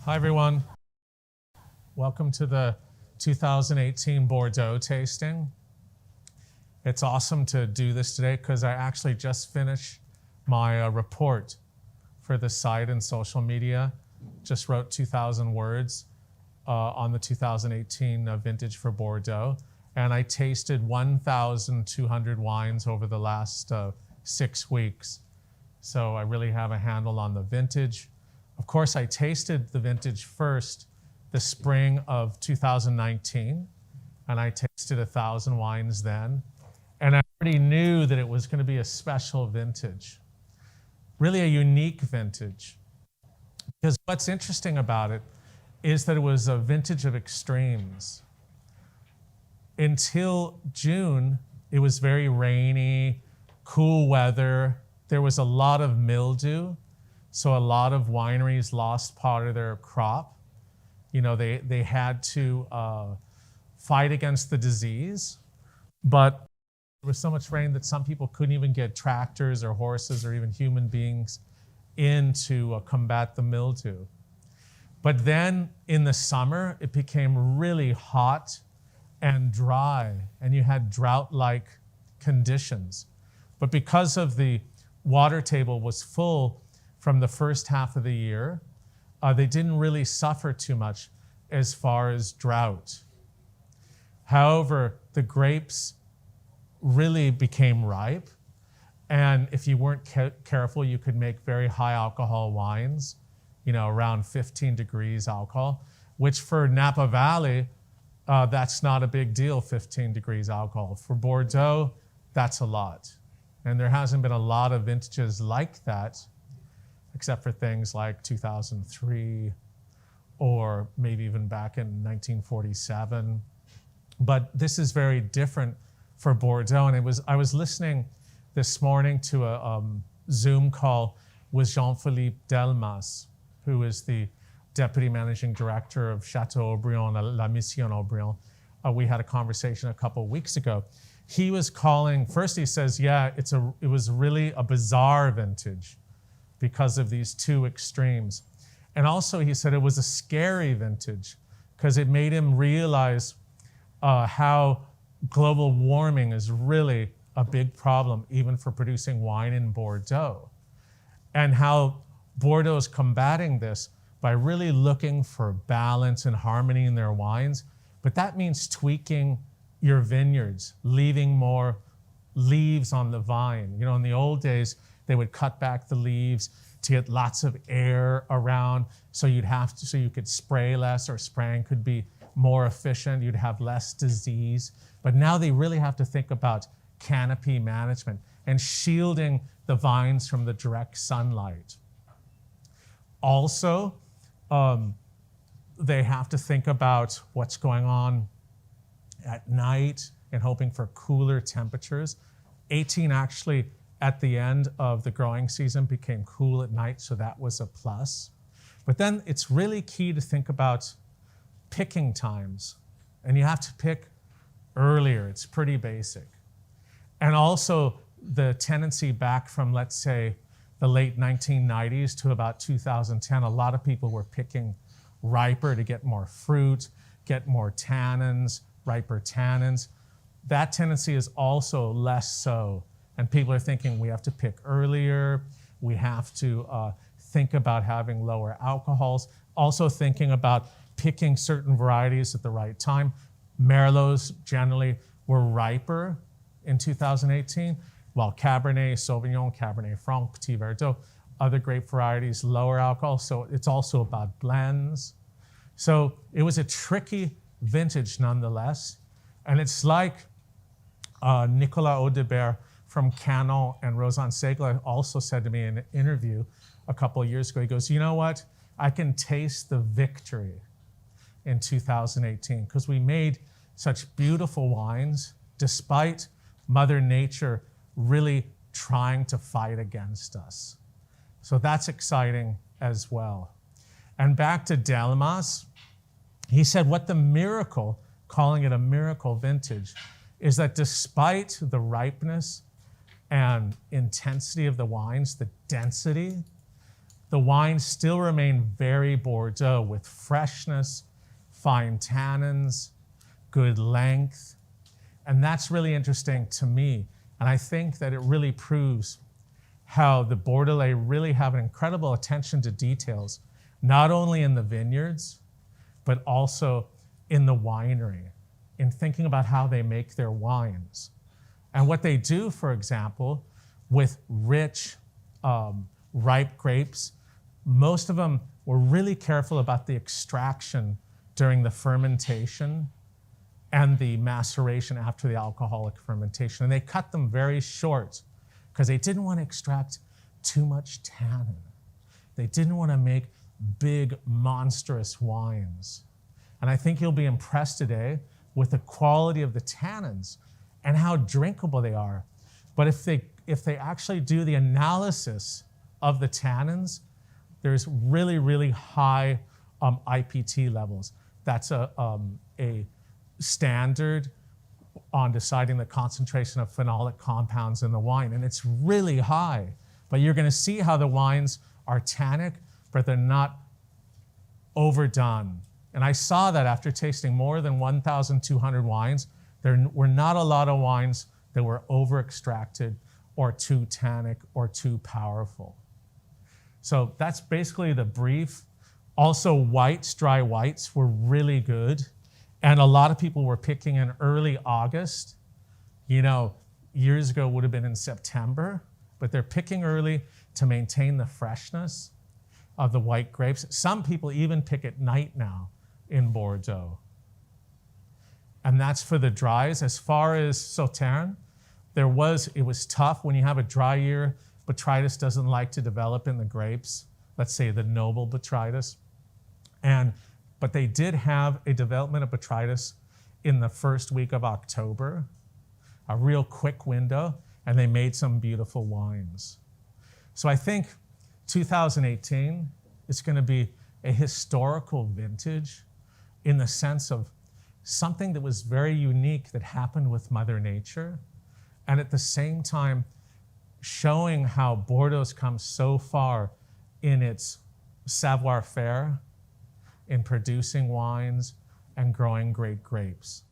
Hi, everyone. Welcome to the 2018 Bordeaux tasting. It's awesome to do this today because I actually just finished my report for the site and social media. Just wrote 2,000 words on the 2018 vintage for Bordeaux. And I tasted 1,200 wines over the last 6 weeks. So I really have a handle on the vintage. Of course, I tasted the vintage first the spring of 2019, and I tasted 1,000 wines then. And I already knew that it was going to be a special vintage, really a unique vintage. Because what's interesting about it is that it was a vintage of extremes. Until June, it was very rainy, cool weather. There was a lot of mildew. So a lot of wineries lost part of their crop. You know, they had to fight against the disease, but there was so much rain that some people couldn't even get tractors or horses or even human beings in to combat the mildew. But then in the summer, it became really hot and dry, and you had drought-like conditions. But because of the water table was full from the first half of the year, they didn't really suffer too much as far as drought. However, the grapes really became ripe, and if you weren't careful, you could make very high alcohol wines, you know, around 15 degrees alcohol, which for Napa Valley, that's not a big deal, 15 degrees alcohol. For Bordeaux, that's a lot. And there hasn't been a lot of vintages like that, except for things like 2003 or maybe even back in 1947. But this is very different for Bordeaux. And I was listening this morning to a Zoom call with Jean-Philippe Delmas, who is the Deputy Managing Director of Chateau Haut-Brion, La Mission Haut-Brion. We had a conversation a couple of weeks ago. He was calling, first he says, yeah, it was really a bizarre vintage because of these two extremes. And also he said it was a scary vintage because it made him realize how global warming is really a big problem even for producing wine in Bordeaux. And how Bordeaux is combating this by really looking for balance and harmony in their wines. But that means tweaking your vineyards, leaving more leaves on the vine. You know, in the old days, they would cut back the leaves to get lots of air around, so you could spray less, or spraying could be more efficient. You'd have less disease. But now they really have to think about canopy management and shielding the vines from the direct sunlight. Also, they have to think about what's going on at night and hoping for cooler temperatures. 18 actually, at the end of the growing season, became cool at night, so that was a plus. But then it's really key to think about picking times, and you have to pick earlier. It's pretty basic. And also the tendency back from, let's say, the late 1990s to about 2010, a lot of people were picking riper to get more fruit, get more tannins, riper tannins. That tendency is also less so. And people are thinking we have to pick earlier, we have to think about having lower alcohols, also thinking about picking certain varieties at the right time. Merlots generally were riper in 2018, while Cabernet Sauvignon, Cabernet Franc, Petit Verdot, other grape varieties, lower alcohol. So it's also about blends. So it was a tricky vintage nonetheless. And it's like Nicolas Audebert from Canon and Rosan Segler also said to me in an interview a couple of years ago, he goes, you know what? I can taste the victory in 2018 because we made such beautiful wines despite Mother Nature really trying to fight against us. So that's exciting as well. And back to Delmas, he said what the miracle, calling it a miracle vintage, is that despite the ripeness and intensity of the wines, the density, the wines still remain very Bordeaux with freshness, fine tannins, good length. And that's really interesting to me. And I think that it really proves how the Bordelais really have an incredible attention to details, not only in the vineyards, but also in the winery, in thinking about how they make their wines. And what they do, for example, with rich, ripe grapes, most of them were really careful about the extraction during the fermentation and the maceration after the alcoholic fermentation. And they cut them very short because they didn't want to extract too much tannin. They didn't want to make big, monstrous wines. And I think you'll be impressed today with the quality of the tannins and how drinkable they are. But if they actually do the analysis of the tannins, there's really, really high IPT levels. That's a standard on deciding the concentration of phenolic compounds in the wine, and it's really high. But you're going to see how the wines are tannic, but they're not overdone. And I saw that after tasting more than 1,200 wines. There were not a lot of wines that were over-extracted or too tannic or too powerful. So that's basically the brief. Also, whites, dry whites were really good. And a lot of people were picking in early August. You know, years ago it would have been in September, but they're picking early to maintain the freshness of the white grapes. Some people even pick at night now in Bordeaux. And that's for the dries. As far as Sauternes, it was tough. When you have a dry year, botrytis doesn't like to develop in the grapes, let's say the noble botrytis. But they did have a development of botrytis in the first week of October, a real quick window, and they made some beautiful wines. So I think 2018 is going to be a historical vintage in the sense of something that was very unique that happened with Mother Nature, and at the same time showing how Bordeaux's come so far in its savoir-faire, in producing wines and growing great grapes.